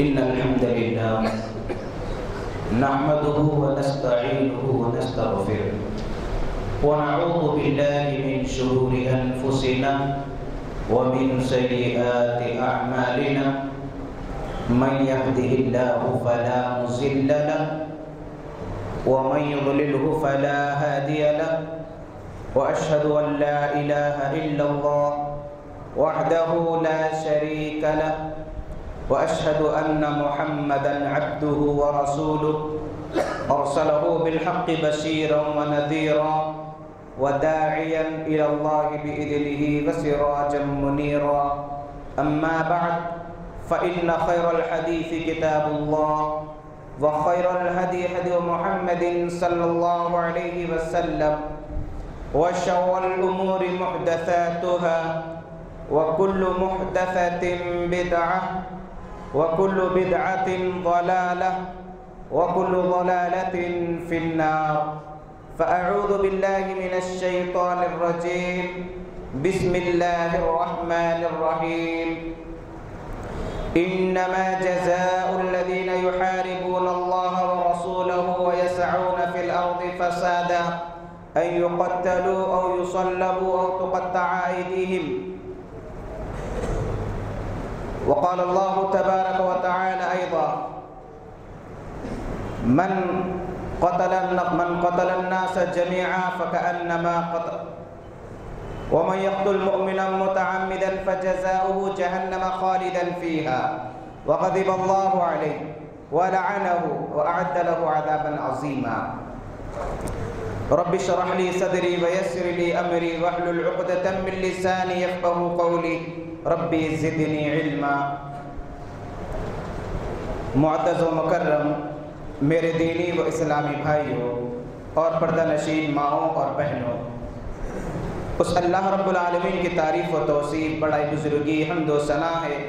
إن الحمد لله نحمده ونستعينه ونستغفره ونعوذ بالله من شرور أنفسنا ومن سيئات أعمالنا من يهده الله فلا مضل له ومن يضلله فلا هادي له وأشهد أن لا إله إلا الله وحده لا شريك له وأشهد أن محمدًا عبده ورسوله أرسله بالحق بشيرا ونذيرا وداعيا إلى الله بإذنه وسراجا منيرا أما بعد فإن خير الحديث كتاب الله وخير الهدي هدي محمد صلى الله عليه وسلم وشر الأمور محدثاتها وكل محدثة بدعة وكل بدعة ضلالة وكل ضلالة في النار فأعوذ بالله من الشيطان الرجيم بسم الله الرحمن الرحيم إنما جزاء الذين يحاربون الله ورسوله ويسعون في الأرض فسادا أن يقتلوا أو يصلبوا أو تقطع أيديهم وقال الله تبارك وتعالى أيضا من قتل الناس جميعا فكأنما قتل ومن يقتل مؤمنا متعمدا فجزاؤه جهنم خالدا فيها وغضب الله عليه ولعنه وأعد له عذابا عظيما رب اشرح لي صدري ويسر لي أمري واحلل عقدة من لساني يفقهوا قولي ربی زدنی علما۔ معزز و مکرم میرے دینی و اسلامی بھائیوں اور پردہ نشین ماؤں اور بہنوں، اس اللہ رب العالمین کی تعریف و توصیف بڑائی بزرگی حمد و ثنا ہے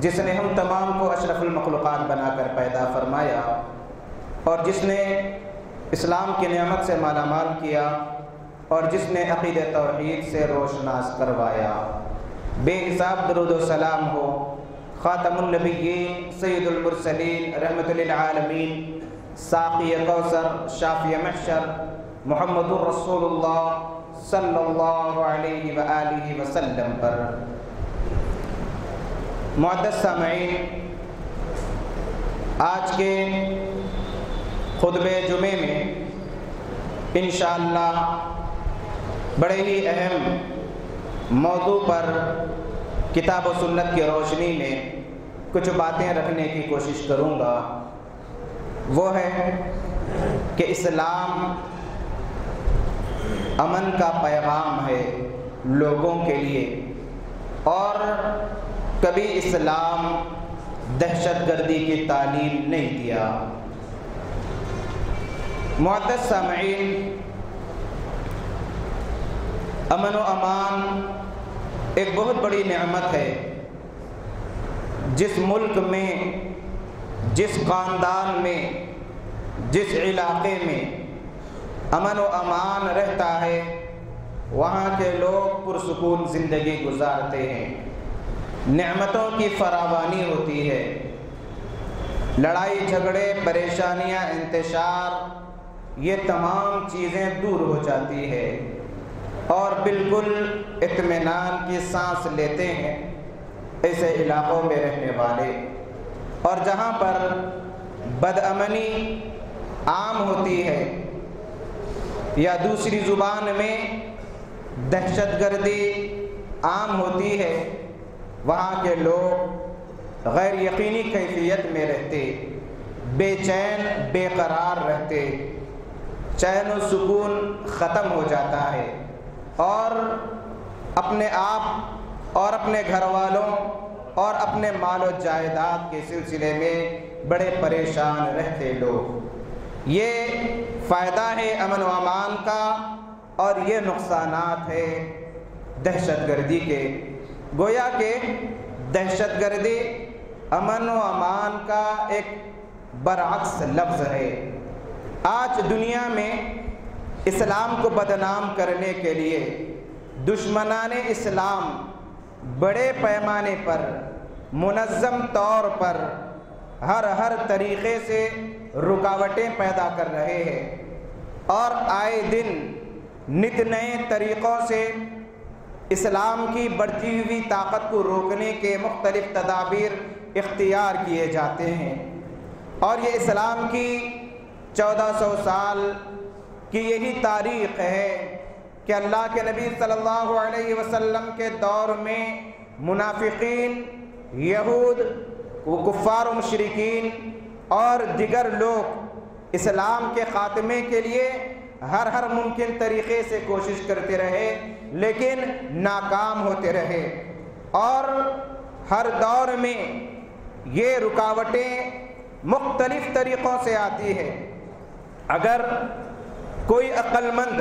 جس نے ہم تمام کو اشرف المخلوقات بنا کر پیدا فرمایا اور جس نے اسلام کی نعمت سے مالا مال کیا اور جس نے عقید توحید سے روشناس کروایا۔ بے حساب درود و سلام ہو خاتم النبیین سید المرسلین رحمت للعالمین ساقی کوثر شافی محشر محمد الرسول اللہ صلی اللہ علیہ وآلہ وسلم پر۔ معزز سامعین، آج کے خطبہ جمعے میں انشاءاللہ بڑے ہی اہم موضوع پر کتاب و سنت کی روشنی میں کچھ باتیں رکھنے کی کوشش کروں گا۔ وہ ہے کہ اسلام امن کا پیغام ہے لوگوں کے لیے اور کبھی اسلام دہشت گردی کی تعلیم نہیں دیا۔ معزز سامعین، امن و امان ایک بہت بڑی نعمت ہے۔ جس ملک میں، جس خاندان میں، جس علاقے میں امن و امان رہتا ہے وہاں کے لوگ پرسکون زندگی گزارتے ہیں، نعمتوں کی فراوانی ہوتی ہے، لڑائی جھگڑے پریشانیاں انتشار یہ تمام چیزیں دور ہو جاتی ہے اور بالکل اطمینان کی سانس لیتے ہیں ایسے علاقوں میں رہنے والے۔ اور جہاں پر بدامنی عام ہوتی ہے یا دوسری زبان میں دہشت گردی عام ہوتی ہے وہاں کے لوگ غیر یقینی کیفیت میں رہتے، بے چین بے قرار رہتے، چین و سکون ختم ہو جاتا ہے اور اپنے آپ اور اپنے گھر والوں اور اپنے مال و جائیداد کے سلسلے میں بڑے پریشان رہتے لوگ۔ یہ فائدہ ہے امن و امان کا اور یہ نقصانات ہے دہشت گردی کے۔ گویا کہ دہشت گردی امن و امان کا ایک برعکس لفظ ہے۔ آج دنیا میں اسلام کو بدنام کرنے کے لیے دشمنان اسلام بڑے پیمانے پر منظم طور پر ہر طریقے سے رکاوٹیں پیدا کر رہے ہیں اور آئے دن نت نئے طریقوں سے اسلام کی بڑھتی ہوئی طاقت کو روکنے کے مختلف تدابیر اختیار کیے جاتے ہیں۔ اور یہ اسلام کی 1400 سال کی یہی تاریخ ہے کہ اللہ کے نبی صلی اللہ علیہ وسلم کے دور میں منافقین، یہود، کفار و مشرکین اور دیگر لوگ اسلام کے خاتمے کے لیے ہر ممکن طریقے سے کوشش کرتے رہے لیکن ناکام ہوتے رہے، اور ہر دور میں یہ رکاوٹیں مختلف طریقوں سے آتی ہے۔ اگر کوئی عقل مند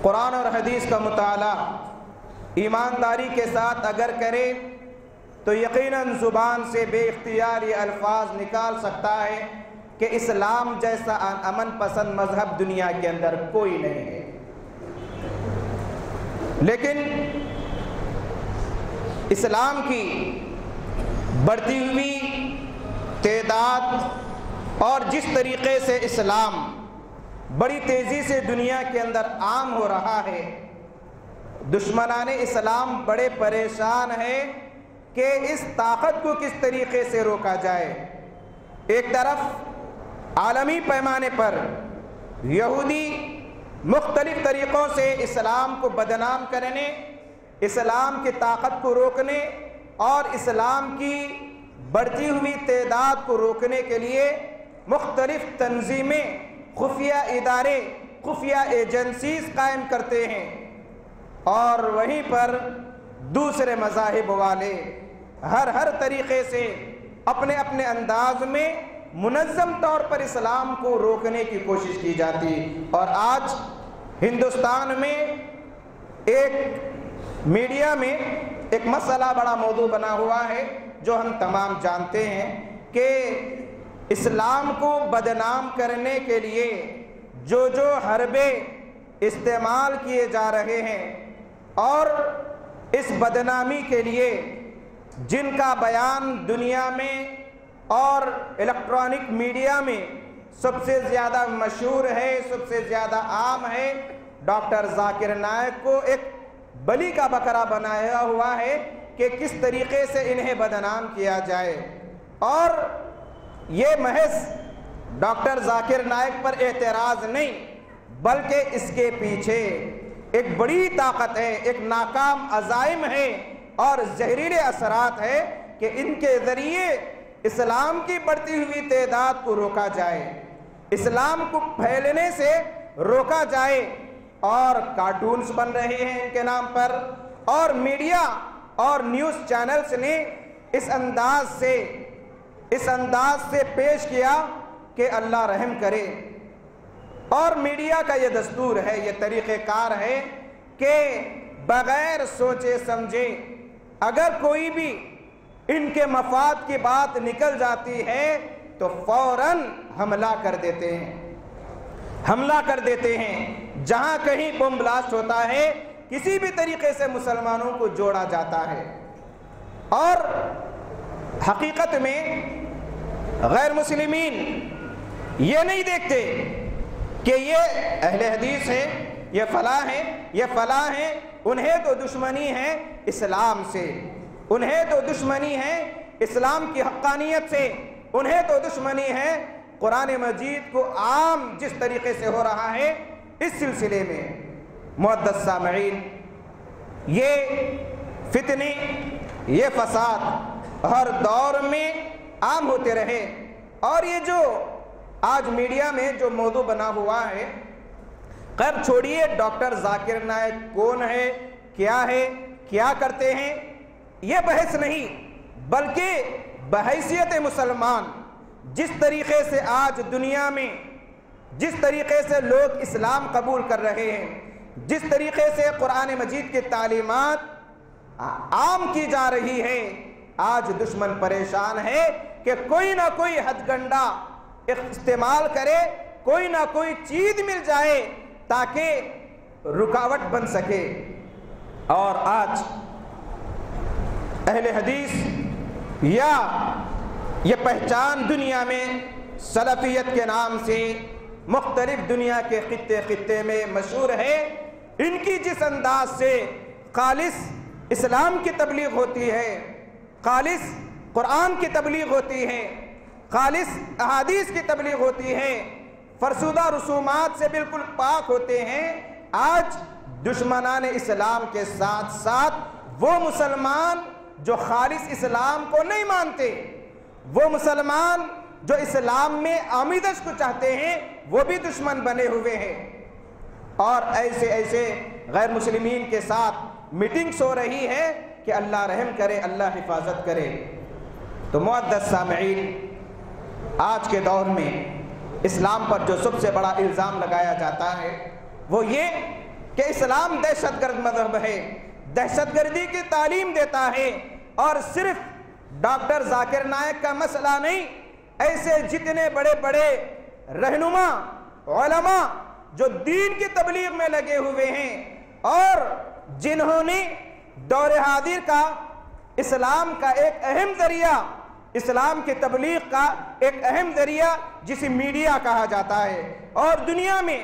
قرآن اور حدیث کا مطالعہ ایمانداری کے ساتھ اگر کرے تو یقیناً زبان سے بے اختیار یہ الفاظ نکال سکتا ہے کہ اسلام جیسا امن پسند مذہب دنیا کے اندر کوئی نہیں ہے۔ لیکن اسلام کی بڑھتی ہوئی تعداد اور جس طریقے سے اسلام بڑی تیزی سے دنیا کے اندر عام ہو رہا ہے، دشمنان اسلام بڑے پریشان ہیں کہ اس طاقت کو کس طریقے سے روکا جائے۔ ایک طرف عالمی پیمانے پر یہودی مختلف طریقوں سے اسلام کو بدنام کرنے، اسلام کی طاقت کو روکنے اور اسلام کی بڑھتی ہوئی تعداد کو روکنے کے لیے مختلف تنظیمیں، خفیہ ادارے، خفیہ ایجنسیز قائم کرتے ہیں، اور وہیں پر دوسرے مذاہب والے ہر طریقے سے اپنے اپنے انداز میں منظم طور پر اسلام کو روکنے کی کوشش کی جاتی۔ اور آج ہندوستان میں ایک میڈیا میں ایک مسئلہ بڑا موضوع بنا ہوا ہے جو ہم تمام جانتے ہیں کہ اسلام کو بدنام کرنے کے لیے جو حربے استعمال کیے جا رہے ہیں اور اس بدنامی کے لیے جن کا بیان دنیا میں اور الیکٹرانک میڈیا میں سب سے زیادہ مشہور ہے، سب سے زیادہ عام ہے، ڈاکٹر ذاکر نائک کو ایک بلی کا بکرا بنایا ہوا ہے کہ کس طریقے سے انہیں بدنام کیا جائے۔ اور یہ محض ڈاکٹر ذاکر نائک پر اعتراض نہیں بلکہ اس کے پیچھے ایک بڑی طاقت ہے، ایک ناکام عزائم ہے اور زہریلے اثرات ہے کہ ان کے ذریعے اسلام کی بڑھتی ہوئی تعداد کو روکا جائے، اسلام کو پھیلنے سے روکا جائے۔ اور کارٹونز بن رہے ہیں ان کے نام پر، اور میڈیا اور نیوز چینلز نے اس انداز سے پیش کیا کہ اللہ رحم کرے۔ اور میڈیا کا یہ دستور ہے، یہ طریقہ کار ہے کہ بغیر سوچے سمجھے اگر کوئی بھی ان کے مفاد کی بات نکل جاتی ہے تو فوراً حملہ کر دیتے ہیں۔ جہاں کہیں بم بلاسٹ ہوتا ہے کسی بھی طریقے سے مسلمانوں کو جوڑا جاتا ہے، اور حقیقت میں غیر مسلمین یہ نہیں دیکھتے کہ یہ اہل حدیث ہے، یہ فلاں ہیں، انہیں تو دشمنی ہے اسلام سے، انہیں تو دشمنی ہے اسلام کی حقانیت سے، انہیں تو دشمنی ہے قرآن مجید کو عام جس طریقے سے ہو رہا ہے۔ اس سلسلے میں معزز سامعین، یہ فتنے، یہ فساد ہر دور میں عام ہوتے رہے، اور یہ جو آج میڈیا میں جو موضوع بنا ہوا ہے، خیر چھوڑیے ڈاکٹر ذاکر نائک کون ہے، کیا کرتے ہیں، یہ بحث نہیں، بلکہ بحیثیت مسلمان جس طریقے سے آج دنیا میں جس طریقے سے لوگ اسلام قبول کر رہے ہیں، جس طریقے سے قرآن مجید کی تعلیمات عام کی جا رہی ہے، آج دشمن پریشان ہے کہ کوئی نہ کوئی ہتھ گنڈا استعمال کرے، کوئی نہ کوئی چیز مل جائے تاکہ رکاوٹ بن سکے۔ اور آج اہل حدیث یا یہ پہچان دنیا میں سلفیت کے نام سے مختلف دنیا کے خطے خطے میں مشہور ہے، ان کی جس انداز سے خالص اسلام کی تبلیغ ہوتی ہے، خالص قرآن کی تبلیغ ہوتی ہے، خالص احادیث کی تبلیغ ہوتی ہے، فرسودہ رسومات سے بالکل پاک ہوتے ہیں، آج دشمنان اسلام کے ساتھ ساتھ وہ مسلمان جو خالص اسلام کو نہیں مانتے، وہ مسلمان جو اسلام میں آمیزش کو چاہتے ہیں، وہ بھی دشمن بنے ہوئے ہیں، اور ایسے ایسے غیر مسلمین کے ساتھ میٹنگز ہو رہی ہے کہ اللہ رحم کرے، اللہ حفاظت کرے۔ تو معزز سامعین، آج کے دور میں اسلام پر جو سب سے بڑا الزام لگایا جاتا ہے وہ یہ کہ اسلام دہشت گرد مذہب ہے، دہشت گردی کی تعلیم دیتا ہے، اور صرف ڈاکٹر ذاکر نائک کا مسئلہ نہیں، ایسے جتنے بڑے بڑے رہنما علماء جو دین کی تبلیغ میں لگے ہوئے ہیں اور جنہوں نے دور حاضر کا اسلام کا ایک اہم ذریعہ، اسلام کی تبلیغ کا ایک اہم ذریعہ جسے میڈیا کہا جاتا ہے، اور دنیا میں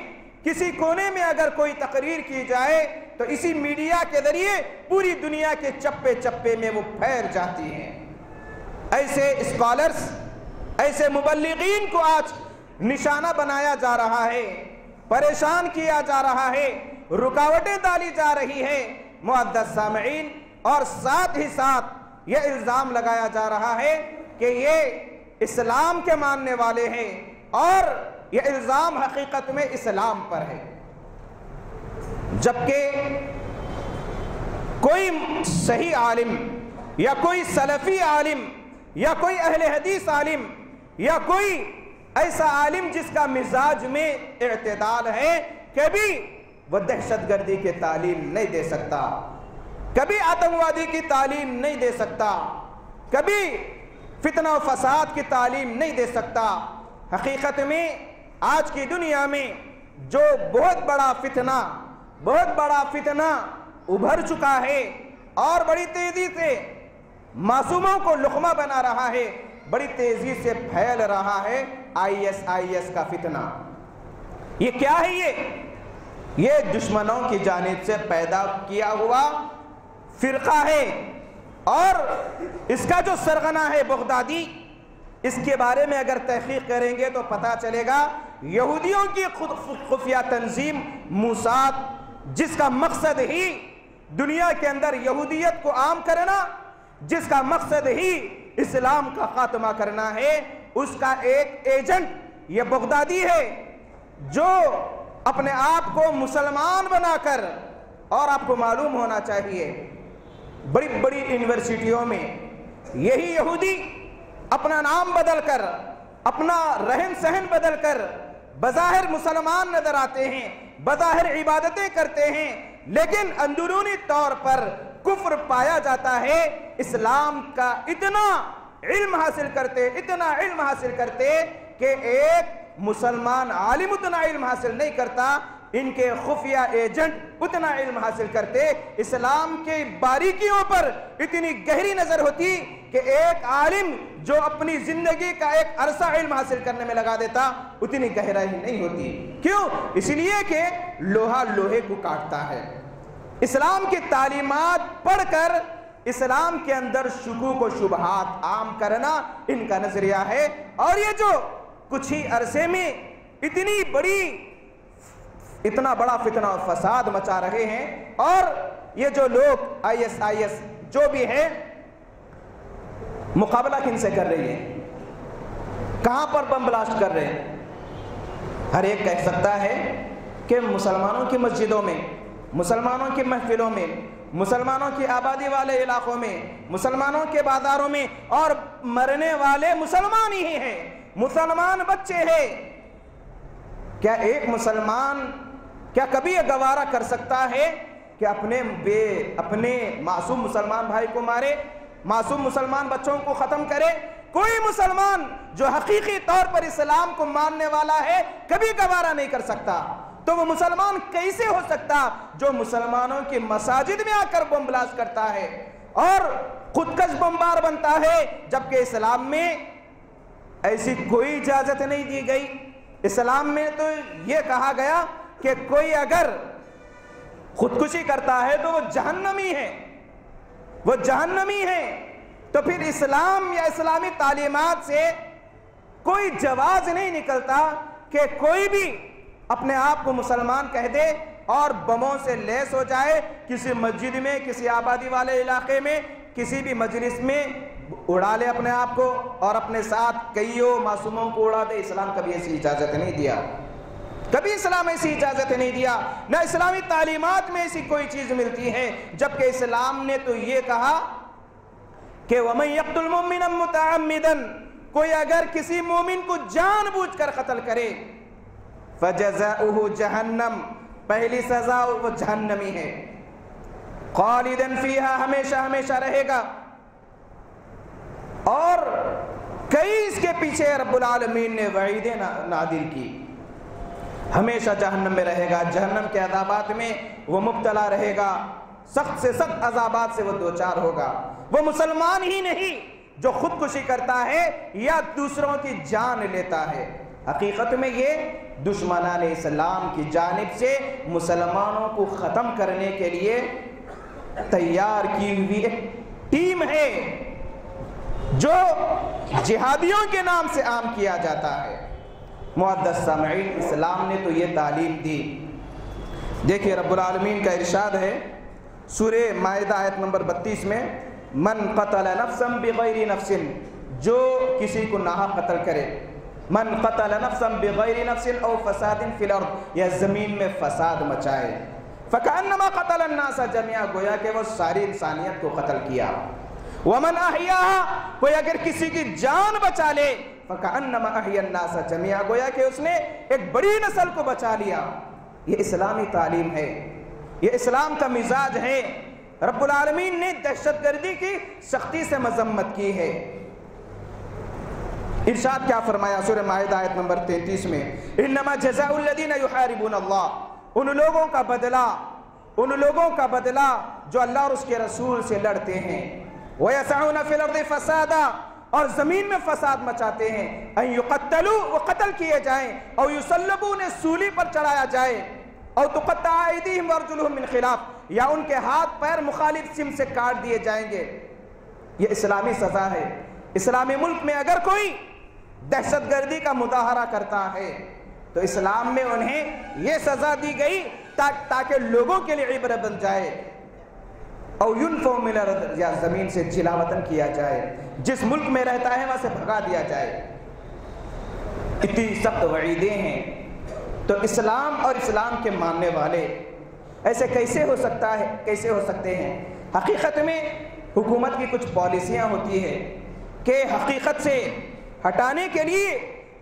کسی کونے میں اگر کوئی تقریر کی جائے تو اسی میڈیا کے ذریعے پوری دنیا کے چپے چپے میں وہ پھیل جاتی ہیں۔ ایسے اسکالرز، ایسے مبلغین کو آج نشانہ بنایا جا رہا ہے، پریشان کیا جا رہا ہے، رکاوٹیں ڈالی جا رہی ہے معزز سامعین، اور ساتھ ہی ساتھ یہ الزام لگایا جا رہا ہے کہ یہ اسلام کے ماننے والے ہیں، اور یہ الزام حقیقت میں اسلام پر ہے، جبکہ کوئی صحیح عالم یا کوئی سلفی عالم یا کوئی اہل حدیث عالم یا کوئی ایسا عالم جس کا مزاج میں اعتدال ہے، کبھی وہ دہشت گردی کی تعلیم نہیں دے سکتا، کبھی آتنکوادی کی تعلیم نہیں دے سکتا، کبھی فتنہ و فساد کی تعلیم نہیں دے سکتا۔ حقیقت میں آج کی دنیا میں جو بہت بڑا فتنہ ابھر چکا ہے اور بڑی تیزی سے معصوموں کو لقمہ بنا رہا ہے، بڑی تیزی سے پھیل رہا ہے آئی ایس کا فتنہ۔ یہ کیا ہے؟ یہ دشمنوں کی جانب سے پیدا کیا ہوا فرقہ ہے، اور اس کا جو سرغنہ ہے بغدادی، اس کے بارے میں اگر تحقیق کریں گے تو پتہ چلے گا یہودیوں کی خفیہ تنظیم موساد، جس کا مقصد ہی دنیا کے اندر یہودیت کو عام کرنا، جس کا مقصد ہی اسلام کا خاتمہ کرنا ہے، اس کا ایک ایجنٹ یہ بغدادی ہے، جو اپنے آپ کو مسلمان بنا کر، اور آپ کو معلوم ہونا چاہیے بڑی بڑی یونیورسٹیوں میں یہی یہودی اپنا نام بدل کر، اپنا رہن سہن بدل کر بظاہر مسلمان نظر آتے ہیں، بظاہر عبادتیں کرتے ہیں، لیکن اندرونی طور پر کفر پایا جاتا ہے۔ اسلام کا اتنا علم حاصل کرتے کہ ایک مسلمان عالم اتنا علم حاصل نہیں کرتا، ان کے خفیہ ایجنٹ اتنا علم حاصل کرتے، اسلام کے باریکیوں پر اتنی گہری نظر ہوتی کہ ایک عالم جو اپنی زندگی کا ایک عرصہ علم حاصل کرنے میں لگا دیتا، اتنی گہرائی نہیں ہوتی۔ کیوں؟ اس لیے کہ لوہا لوہے کو کاٹتا ہے۔ اسلام کی تعلیمات پڑھ کر اسلام کے اندر شکوک و شبہات عام کرنا ان کا نظریہ ہے، اور یہ جو کچھ ہی عرصے میں اتنا بڑا فتنہ و فساد مچا رہے ہیں، اور یہ جو لوگ آئی ایس جو بھی ہے، مقابلہ کن سے کر رہی ہے؟ کہاں پر بم بلاسٹ کر رہے ہیں؟ ہر ایک کہہ سکتا ہے کہ مسلمانوں کی مسجدوں میں، مسلمانوں کی محفلوں میں، مسلمانوں کی آبادی والے علاقوں میں، مسلمانوں کے بازاروں میں، اور مرنے والے مسلمان ہی ہیں، مسلمان بچے ہیں۔ کیا ایک مسلمان کبھی یہ گوارا کر سکتا ہے کہ اپنے معصوم مسلمان بھائی کو مارے، معصوم مسلمان بچوں کو ختم کرے؟ کوئی مسلمان جو حقیقی طور پر اسلام کو ماننے والا ہے کبھی گوارا نہیں کر سکتا۔ تو وہ مسلمان کیسے ہو سکتا جو مسلمانوں کی مساجد میں آ کر بم بلاسٹ کرتا ہے، اور خودکش بمبار بنتا ہے، جبکہ اسلام میں ایسی کوئی اجازت نہیں دی گئی۔ اسلام میں تو یہ کہا گیا کہ کوئی اگر خودکشی کرتا ہے تو وہ جہنمی ہے، وہ جہنمی ہے۔ تو پھر اسلام یا اسلامی تعلیمات سے کوئی جواز نہیں نکلتا کہ کوئی بھی اپنے آپ کو مسلمان کہہ دے اور بموں سے لیس ہو جائے، کسی مسجد میں، کسی آبادی والے علاقے میں، کسی بھی مجلس میں اڑا لے اپنے آپ کو اور اپنے ساتھ کئیوں معصوموں کو اڑا دے۔ اسلام کبھی ایسی اجازت نہیں دیا، کبھی اسلام ایسی اجازت نہیں دیا، نہ اسلامی تعلیمات میں ایسی کوئی چیز ملتی ہے۔ جبکہ اسلام نے تو یہ کہا کہ وَمَن يَقْتُلْ مُؤْمِنًا مُتَعَمِّدًا، کوئی اگر کسی مومن کو جان بوجھ کر قتل کرے فَجَزَاؤُهُ جہنم، پہلی سزا وہ جہنمی ہے، خالداً فیہا، ہمیشہ ہمیشہ رہے گا۔ اور کئی اس کے پیچھے رب العالمین نے وعیدیں نادر کی، ہمیشہ جہنم میں رہے گا، جہنم کے عذابات میں وہ مبتلا رہے گا، سخت سے سخت عذابات سے وہ دوچار ہوگا۔ وہ مسلمان ہی نہیں جو خودکشی کرتا ہے یا دوسروں کی جان لیتا ہے، حقیقت میں یہ دشمنان اسلام کی جانب سے مسلمانوں کو ختم کرنے کے لیے تیار کی ہوئی ایک ٹیم ہے جو جہادیوں کے نام سے عام کیا جاتا ہے۔ معزز سامعین، اسلام نے تو یہ تعلیم دی۔ دیکھیے رب العالمین کا ارشاد ہے سورہ مائدہ آیت نمبر 32 میں، من قتل نفسا بغیر نفس، جو کسی کو ناحق قتل کرے، من قتل نفسا بغیر نفس او فساد فی الارض، یا زمین میں فساد مچائے، فکأنما قتل الناس جميعا، گویا کہ وہ ساری انسانیت کو قتل کیا۔ ومن احیاها، کوئی اگر کسی کی جان بچا لے، فکأنما احیا الناس جميعا، گویا کہ اس نے ایک بڑی نسل کو بچا لیا۔ یہ اسلامی تعلیم ہے، یہ اسلام کا مزاج ہے۔ رب العالمین نے دہشت گردی کی سختی سے مذمت کی ہے۔ ارشاد کیا فرمایا سورہ مائدہ آیت نمبر 33 میں، انما جزاء الذین یحاربون اللہ، ان لوگوں کا بدلہ جو اللہ اور اس کے رسول سے لڑتے ہیں، وَيَسْعُونَ فِي الْأَرْضِ فَسَادًا، اور زمین میں فساد مچاتے ہیں، ان یقتلوا، وہ قتل کیے جائیں، او یصلبوا، انہیں سولی پر چڑھایا جائے، او تقطع ایدیہم وارجلہم من خلاف، یا ان کے ہاتھ پیر مخالف سمت سے کاٹ دیے جائیں گے۔ یہ اسلامی سزا ہے۔ اسلامی ملک میں اگر کوئی دہشت گردی کا مظاہرہ کرتا ہے تو اسلام میں انہیں یہ سزا دی گئی تاکہ لوگوں کے لیے عبرت بن جائے۔ او ینفوا من الارض، یا زمین سے جلا وطن کیا جائے، جس ملک میں رہتا ہے وہاں سے بھگا دیا جائے۔ اتنی سخت وعیدیں ہیں، تو اسلام اور اسلام کے ماننے والے ایسے کیسے ہو سکتے ہیں؟ حقیقت میں حکومت کی کچھ پالیسیاں ہوتی ہیں کہ حقیقت سے ہٹانے کے لیے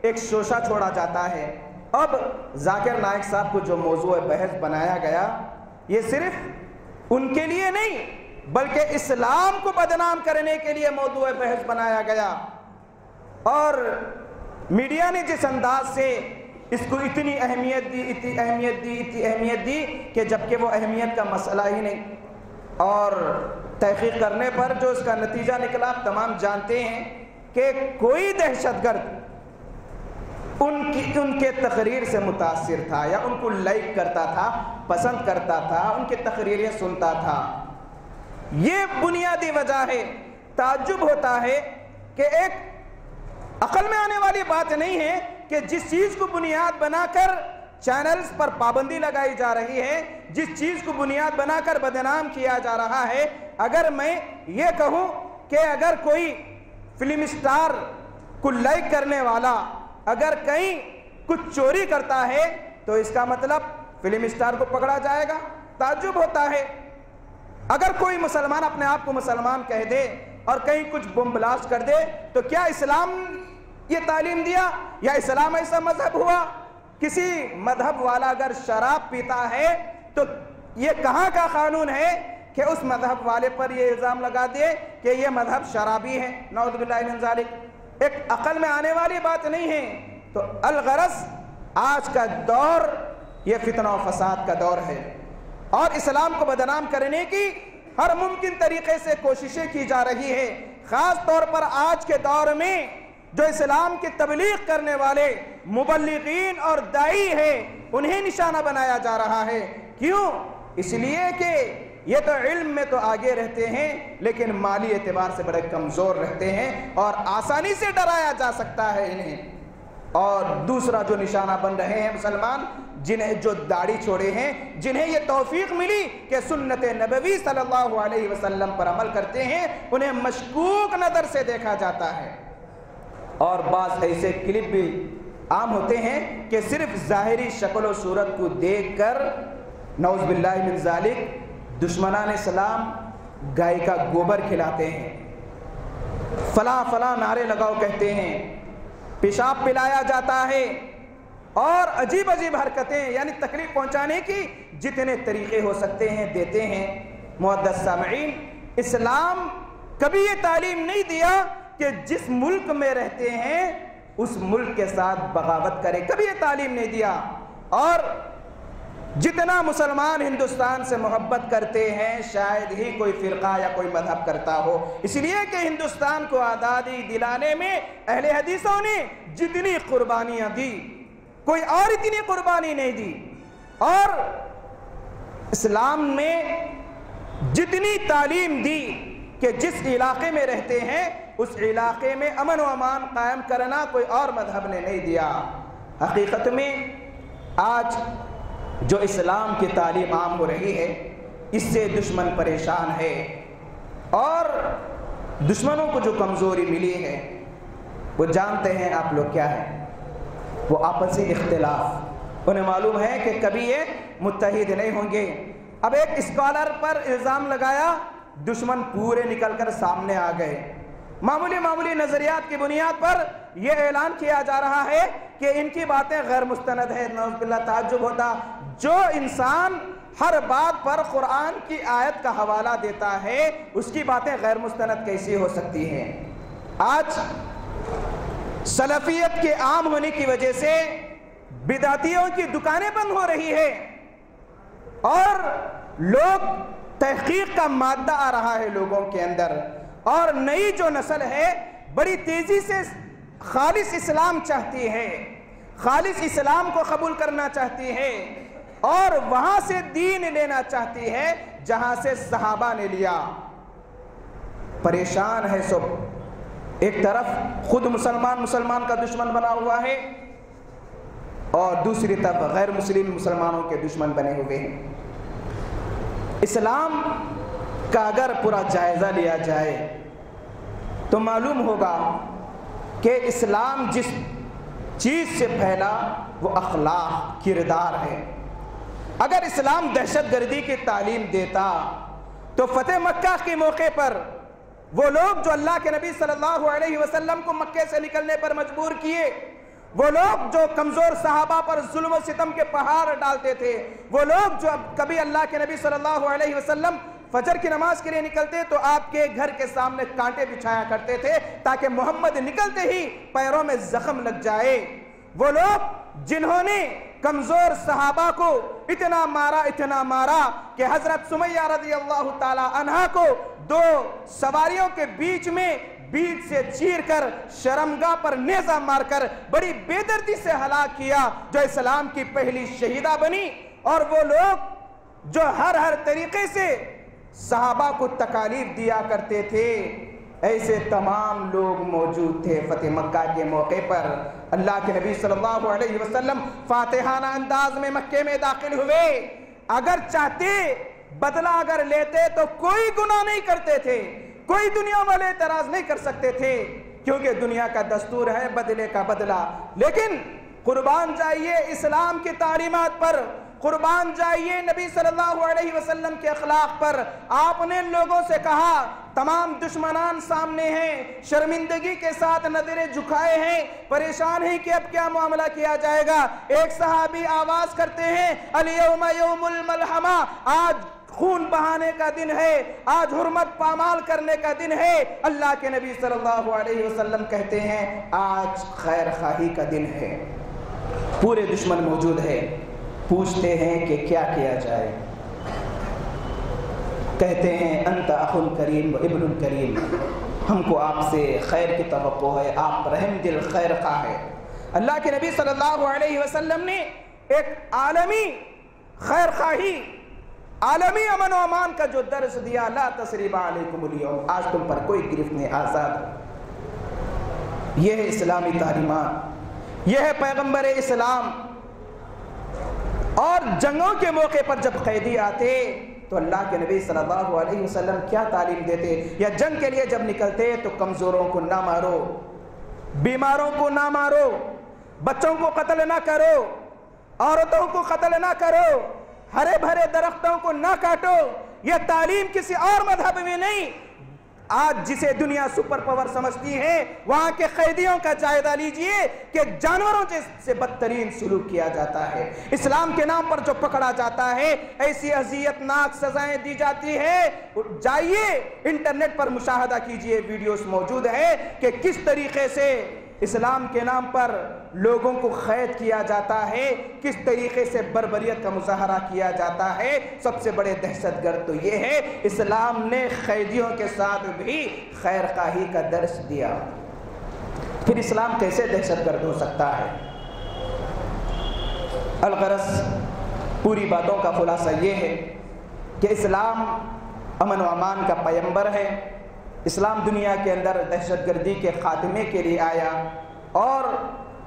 ایک شوشہ چھوڑا جاتا ہے۔ اب ذاکر نائک صاحب کو جو موضوع بحث بنایا گیا، یہ صرف ان کے لیے نہیں بلکہ اسلام کو بدنام کرنے کے لیے موضوع بحث بنایا گیا، اور میڈیا نے جس انداز سے اس کو اتنی اہمیت دی کہ جبکہ وہ اہمیت کا مسئلہ ہی نہیں، اور تحقیق کرنے پر جو اس کا نتیجہ نکلا تمام جانتے ہیں کہ کوئی دہشت گرد ان کے تقریر سے متاثر تھا یا ان کو لائک کرتا تھا، پسند کرتا تھا، ان کی تقریریں سنتا تھا۔ یہ بنیادی وجہ ہے۔ تعجب ہوتا ہے کہ ایک عقل میں آنے والی بات نہیں ہے کہ جس چیز کو بنیاد بنا کر چینلز پر پابندی لگائی جا رہی ہے، جس چیز کو بنیاد بنا کر بدنام کیا جا رہا ہے، اگر میں یہ کہوں کہ اگر کوئی فلم اسٹار کو لائک کرنے والا اگر کہیں کچھ چوری کرتا ہے تو اس کا مطلب فلم اسٹار کو پکڑا جائے گا؟ تعجب ہوتا ہے۔ اگر کوئی مسلمان اپنے آپ کو مسلمان کہہ دے اور کہیں کچھ بم بلاسٹ کر دے تو کیا اسلام یہ تعلیم دیا یا اسلام ایسا مذہب ہوا؟ کسی مذہب والا اگر شراب پیتا ہے تو یہ کہاں کا قانون ہے کہ اس مذہب والے پر یہ الزام لگا دے کہ یہ مذہب شرابی ہے؟ نعوذ باللہ من ذالک۔ ایک عقل میں آنے والی بات نہیں ہے۔ تو الغرض آج کا دور یہ فتنہ و فساد کا دور ہے، اور اسلام کو بدنام کرنے کی ہر ممکن طریقے سے کوششیں کی جا رہی ہے. خاص طور پر آج کے دور میں جو اسلام کی تبلیغ کرنے والے مبلغین اور داعی ہیں انہیں نشانہ بنایا جا رہا ہے. کیوں؟ اس لیے کہ یہ تو علم میں تو آگے رہتے ہیں لیکن مالی اعتبار سے بڑے کمزور رہتے ہیں اور آسانی سے ڈرایا جا سکتا ہے انہیں. اور دوسرا جو نشانہ بن رہے ہیں مسلمان، جنہیں جو داڑھی چھوڑے ہیں، جنہیں یہ توفیق ملی کہ سنت نبوی صلی اللہ علیہ وسلم پر عمل کرتے ہیں، انہیں مشکوک نظر سے دیکھا جاتا ہے. اور بعض ایسے کلپ بھی عام ہوتے ہیں کہ صرف ظاہری شکل و صورت کو دیکھ کر نعوذ باللہ من ذالک دشمنان اسلام گائے کا گوبر کھلاتے ہیں، فلاں فلاں نعرے لگاؤ کہتے ہیں، پیشاب پلایا جاتا ہے اور عجیب عجیب حرکتیں، یعنی تکلیف پہنچانے کی جتنے طریقے ہو سکتے ہیں دیتے ہیں. معزز سامعین، اسلام کبھی یہ تعلیم نہیں دیا کہ جس ملک میں رہتے ہیں اس ملک کے ساتھ بغاوت کرے، کبھی یہ تعلیم نہیں دیا. اور جتنا مسلمان ہندوستان سے محبت کرتے ہیں شاید ہی کوئی فرقہ یا کوئی مذہب کرتا ہو، اس لیے کہ ہندوستان کو آزادی دلانے میں اہل حدیثوں نے جتنی قربانیاں دی کوئی اور اتنی قربانی نہیں دی. اور اسلام میں جتنی تعلیم دی کہ جس علاقے میں رہتے ہیں اس علاقے میں امن و امان قائم کرنا کوئی اور مذہب نے نہیں دیا. حقیقت میں آج جو اسلام کی تعلیم عام ہو رہی ہے اس سے دشمن پریشان ہے، اور دشمنوں کو جو کمزوری ملی ہے وہ جانتے ہیں آپ لوگ کیا ہے، وہ آپسی اختلاف. انہیں معلوم ہے کہ کبھی یہ متحد نہیں ہوں گے. اب ایک اسکالر پر الزام لگایا، دشمن پورے نکل کر سامنے آ گئے. معمولی نظریات کی بنیاد پر یہ اعلان کیا جا رہا ہے کہ ان کی باتیں غیر مستند ہے. نعوذ باللہ، تعجب ہوتا. جو انسان ہر بات پر قرآن کی آیت کا حوالہ دیتا ہے اس کی باتیں غیر مستند کیسی ہو سکتی ہیں؟ آج سلفیت کے عام ہونے کی وجہ سے بدعتیوں کی دکانیں بند ہو رہی ہے اور لوگ تحقیق کا مادہ آ رہا ہے لوگوں کے اندر، اور نئی جو نسل ہے بڑی تیزی سے خالص اسلام چاہتی ہے، خالص اسلام کو قبول کرنا چاہتی ہے اور وہاں سے دین لینا چاہتی ہے جہاں سے صحابہ نے لیا. پریشان ہے سب. ایک طرف خود مسلمان کا دشمن بنا ہوا ہے اور دوسری طرف غیر مسلم مسلمانوں کے دشمن بنے ہوئے ہیں. اسلام کا اگر پورا جائزہ لیا جائے تو معلوم ہوگا کہ اسلام جس چیز سے پھیلا وہ اخلاق، کردار ہے. اگر اسلام دہشت گردی کی تعلیم دیتا تو فتح مکہ کے موقع پر وہ لوگ جو اللہ کے نبی صلی اللہ علیہ وسلم کو مکے سے نکلنے پر مجبور کیے، وہ لوگ جو کمزور صحابہ پر ظلم و ستم کے پہاڑ ڈالتے تھے، وہ لوگ جو کبھی اللہ کے نبی صلی اللہ علیہ وسلم فجر کی نماز کے لیے نکلتے تو آپ کے گھر کے سامنے کانٹے بچھایا کرتے تھے تاکہ محمد نکلتے ہی پیروں میں زخم لگ جائے، وہ لوگ جنہوں نے کمزور صحابہ کو اتنا مارا کہ حضرت سمیہ رضی اللہ تعالی عنہا کو دو سواریوں کے بیچ سے چیر کر شرمگاہ پر نیزہ مار کر بڑی بے دردی سے ہلاک کیا، جو اسلام کی پہلی شہیدہ بنی. اور وہ لوگ جو ہر طریقے سے صحابہ کو تکالیف دیا کرتے تھے، ایسے تمام لوگ موجود تھے فتح مکہ کے موقع پر. اللہ کے نبی صلی اللہ علیہ وسلم فاتحانہ انداز میں مکے میں داخل ہوئے. اگر چاہتے بدلہ اگر لیتے تو کوئی گناہ نہیں کرتے تھے، کوئی دنیا والے اعتراض نہیں کر سکتے تھے کیونکہ دنیا کا دستور ہے بدلے کا بدلہ. لیکن قربان جائیے اسلام کی تعلیمات پر، قربان جائیے نبی صلی اللہ علیہ وسلم کے اخلاق پر. آپ نے لوگوں سے کہا تمام دشمنان سامنے ہیں، شرمندگی کے ساتھ نظریں جھکائے ہیں، پریشان ہیں کہ اب کیا معاملہ کیا جائے گا. ایک صحابی آواز کرتے ہیں الیوم یوم الملحمہ، آج خون بہانے کا دن ہے، آج حرمت پامال کرنے کا دن ہے. اللہ کے نبی صلی اللہ علیہ وسلم کہتے ہیں آج خیر خواہی کا دن ہے، پورے دشمن موجود ہے. پوچھتے ہیں کہ کیا کیا جائے. کہتے ہیں انت اخ کریم و ابن کریم، ہم کو آپ سے خیر کی توقع ہے، آپ رحم دل خیر خواہ ہے۔ اللہ کے نبی صلی اللہ علیہ وسلم نے ایک عالمی خیر خواہی، عالمی امن و امان کا جو درس دیا، لا تثریب علیکم اليوم، آج تم پر کوئی گرفت نہیں، آزاد ہو۔ یہ ہے اسلامی تعلیمات، یہ ہے پیغمبر اسلام۔ اور جنگوں کے موقع پر جب قیدی آتے تو اللہ کے نبی صلی اللہ علیہ وسلم کیا تعلیم دیتے؟ یا جنگ کے لیے جب نکلتے تو کمزوروں کو نہ مارو، بیماروں کو نہ مارو، بچوں کو قتل نہ کرو، عورتوں کو قتل نہ کرو، ہرے بھرے درختوں کو نہ کاٹو۔ یہ تعلیم کسی اور مذہب میں نہیں۔ آج جسے دنیا سپر پاور سمجھتی ہے، وہاں کے قیدیوں کا جائزہ لیجئے کہ جانوروں سے بدترین سلوک کیا جاتا ہے۔ اسلام کے نام پر جو پکڑا جاتا ہے، ایسی اذیت ناک سزائیں دی جاتی ہے۔ جائیے انٹرنیٹ پر مشاہدہ کیجئے، ویڈیوز موجود ہے کہ کس طریقے سے اسلام کے نام پر لوگوں کو قید کیا جاتا ہے، کس طریقے سے بربریت کا مظاہرہ کیا جاتا ہے۔ سب سے بڑے دہشت گرد تو یہ ہے، اسلام نے قیدیوں کے ساتھ بھی خیر خواہی کا درس دیا۔ پھر اسلام کیسے دہشت گرد ہو سکتا ہے؟ الغرض پوری باتوں کا خلاصہ یہ ہے کہ اسلام امن و امان کا پیغمبر ہے۔ اسلام دنیا کے اندر دہشت گردی کے خاتمے کے لیے آیا، اور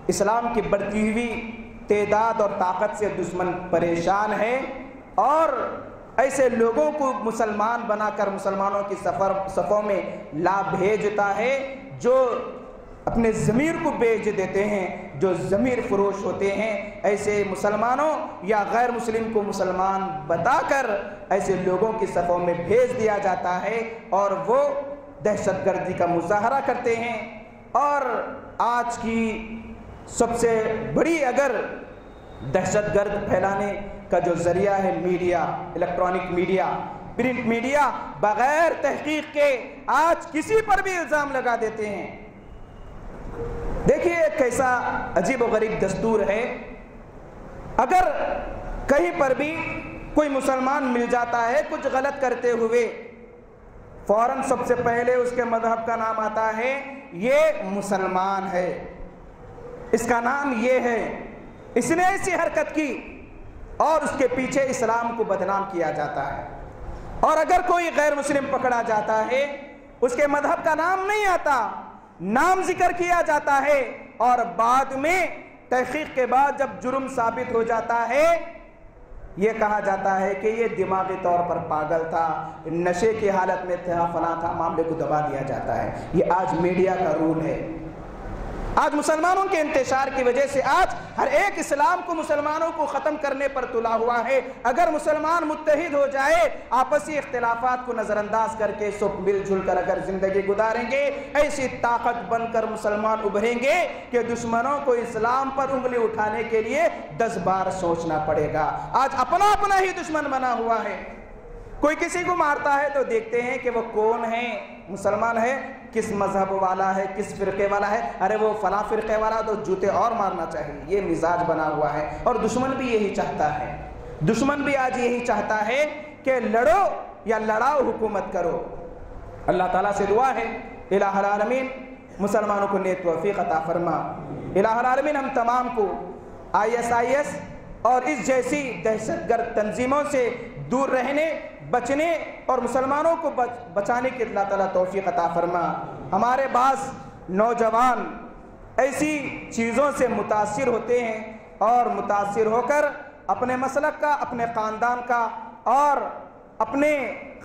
اسلام کی بڑھتی ہوئی تعداد اور طاقت سے دشمن پریشان ہے، اور ایسے لوگوں کو مسلمان بنا کر مسلمانوں کی صفوں میں لا بھیجتا ہے جو اپنے ضمیر کو بیچ دیتے ہیں، جو ضمیر فروش ہوتے ہیں۔ ایسے مسلمانوں یا غیر مسلم کو مسلمان بتا کر ایسے لوگوں کی صفوں میں بھیج دیا جاتا ہے، اور وہ دہشت گردی کا مظاہرہ کرتے ہیں۔ اور آج کی سب سے بڑی اگر دہشت گرد پھیلانے کا جو ذریعہ ہے media, electronic media, print media, بغیر تحقیق کے آج کسی پر بھی الزام لگا دیتے ہیں۔ دیکھیے کیسا عجیب و غریب دستور ہے۔ اگر کہیں پر بھی کوئی مسلمان مل جاتا ہے کچھ غلط کرتے ہوئے، فوراً سب سے پہلے اس کے مذہب کا نام آتا ہے، یہ مسلمان ہے، اس کا نام یہ ہے، اس نے ایسی حرکت کی، اور اس کے پیچھے اسلام کو بدنام کیا جاتا ہے۔ اور اگر کوئی غیر مسلم پکڑا جاتا ہے، اس کے مذہب کا نام نہیں آتا، نام ذکر کیا جاتا ہے، اور بعد میں تحقیق کے بعد جب جرم ثابت ہو جاتا ہے، یہ کہا جاتا ہے کہ یہ دماغی طور پر پاگل تھا، نشے کی حالت میں تھا، فلاں تھا، معاملے کو دبا دیا جاتا ہے۔ یہ آج میڈیا کا رول ہے۔ آج مسلمانوں کے انتشار کی وجہ سے آج ہر ایک اسلام کو مسلمانوں کو ختم کرنے پر تلا ہوا ہے۔ اگر مسلمان متحد ہو جائے، آپسی اختلافات کو نظر انداز کر کے سب مل جل کر اگر زندگی گزاریں گے، ایسی طاقت بن کر مسلمان ابھریں گے کہ دشمنوں کو اسلام پر انگلی اٹھانے کے لیے 10 بار سوچنا پڑے گا۔ آج اپنا اپنا ہی دشمن بنا ہوا ہے۔ کوئی کسی کو مارتا ہے تو دیکھتے ہیں کہ وہ کون ہے، مسلمان ہے، کس مذہب والا ہے، کس فرقے والا ہے، ارے وہ فلاں فرقے والا تو جوتے اور مارنا چاہیے۔ یہ مزاج بنا ہوا ہے، اور دشمن بھی یہی چاہتا ہے۔ دشمن بھی آج یہی چاہتا ہے کہ لڑو یا لڑاؤ، حکومت کرو۔ اللہ تعالیٰ سے دعا ہے الہ العالمین مسلمانوں کو نیک توفیق عطا فرما۔ الہ العالمین ہم تمام کو ISIS اور اس جیسی دہشت گرد تنظیموں سے دور رہنے، بچنے اور مسلمانوں کو بچانے کی اللہ تعالیٰ توفیق عطا فرما۔ ہمارے بعض نوجوان ایسی چیزوں سے متاثر ہوتے ہیں، اور متاثر ہو کر اپنے مسلک کا، اپنے خاندان کا اور اپنے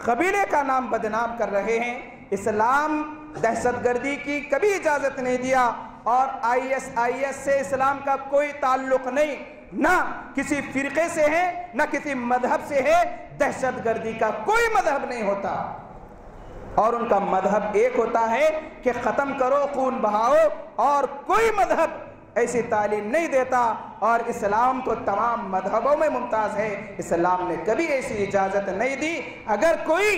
قبیلے کا نام بدنام کر رہے ہیں۔ اسلام دہشت گردی کی کبھی اجازت نہیں دیا، اور ISIS سے اسلام کا کوئی تعلق نہیں، نہ کسی فرقے سے ہے، نہ کسی مذہب سے ہے۔ دہشت گردی کا کوئی مذہب نہیں ہوتا، اور ان کا مذہب ایک ہوتا ہے کہ ختم کرو، خون بہاؤ، اور کوئی مذہب ایسی تعلیم نہیں دیتا، اور اسلام تو تمام مذہبوں میں ممتاز ہے، اسلام نے کبھی ایسی اجازت نہیں دی۔ اگر کوئی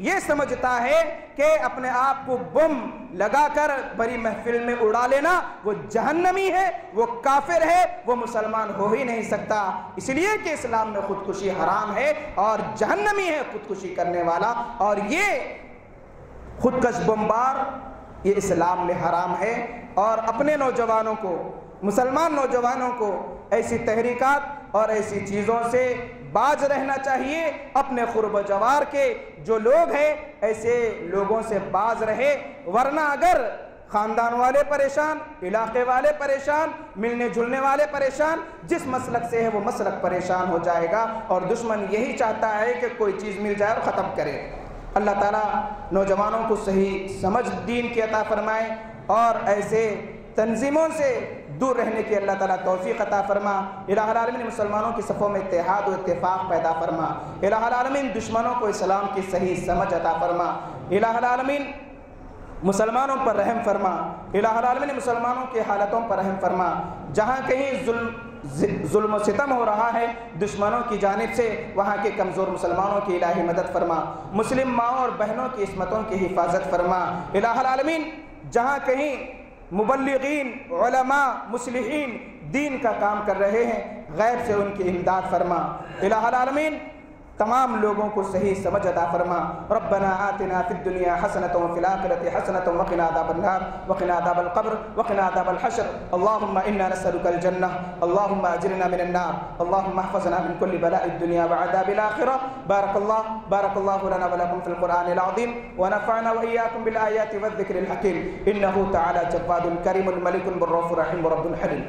یہ سمجھتا ہے کہ اپنے آپ کو بم لگا کر بڑی محفل میں اڑا لینا وہ جہنمی ہے، وہ کافر ہے، وہ مسلمان ہو ہی نہیں سکتا، اس لیے کہ اسلام میں خودکشی حرام ہے اور جہنمی ہے خودکشی کرنے والا، اور یہ خودکش بمبار یہ اسلام میں حرام ہے۔ اور اپنے نوجوانوں کو، مسلمان نوجوانوں کو ایسی تحریکات اور ایسی چیزوں سے باز رہنا چاہیے، اپنے قرب و جوار کے جو لوگ ہیں ایسے لوگوں سے باز رہے، ورنہ اگر خاندان والے پریشان، علاقے والے پریشان، ملنے جلنے والے پریشان، جس مسلک سے ہے وہ مسلک پریشان ہو جائے گا، اور دشمن یہی چاہتا ہے کہ کوئی چیز مل جائے اور ختم کرے۔ اللہ تعالیٰ نوجوانوں کو صحیح سمجھ دین کی عطا فرمائے، اور ایسے تنظیموں سے دور رہنے کی اللہ تعالیٰ توفیق عطا فرما۔ الہ العالمین مسلمانوں کی صفوں میں اتحاد و اتفاق پیدا فرما۔ الہ العالمین دشمنوں کو اسلام کی صحیح سمجھ عطا فرما۔ الہ العالمین مسلمانوں پر رحم فرما۔ الہ العالمین مسلمانوں کی حالتوں پر رحم فرما۔ جہاں کہیں ظلم و ستم ہو رہا ہے دشمنوں کی جانب سے، وہاں کے کمزور مسلمانوں کی الہی مدد فرما۔ مسلم ماؤں اور بہنوں کی عصمتوں کی حفاظت فرما۔ الہ العالمین جہاں کہیں مبلغین، علماء، مصلحین دین کا کام کر رہے ہیں غیب سے ان کی امداد فرما۔ الہ العالمین تمام لوگوں کو صحیح سمجھ عطا فرما۔ ربنا آتنا فی الدنیا حسنۃ وفی الآخرۃ حسنۃ وقنا عذاب النار وقنا عذاب القبر وقنا عذاب الحشر۔ اللهم انا نسألك الجنة، اللهم اجرنا من النار، اللهم احفظنا من كل بلاء الدنيا وعذاب الآخرة۔ بارك الله لنا ولكم في القرآن العظيم، ونفعنا وإياكم بالآيات والذكر الحكيم، إنه تعالى جواد كريم ملك بالرؤوف رحيم رب حليم۔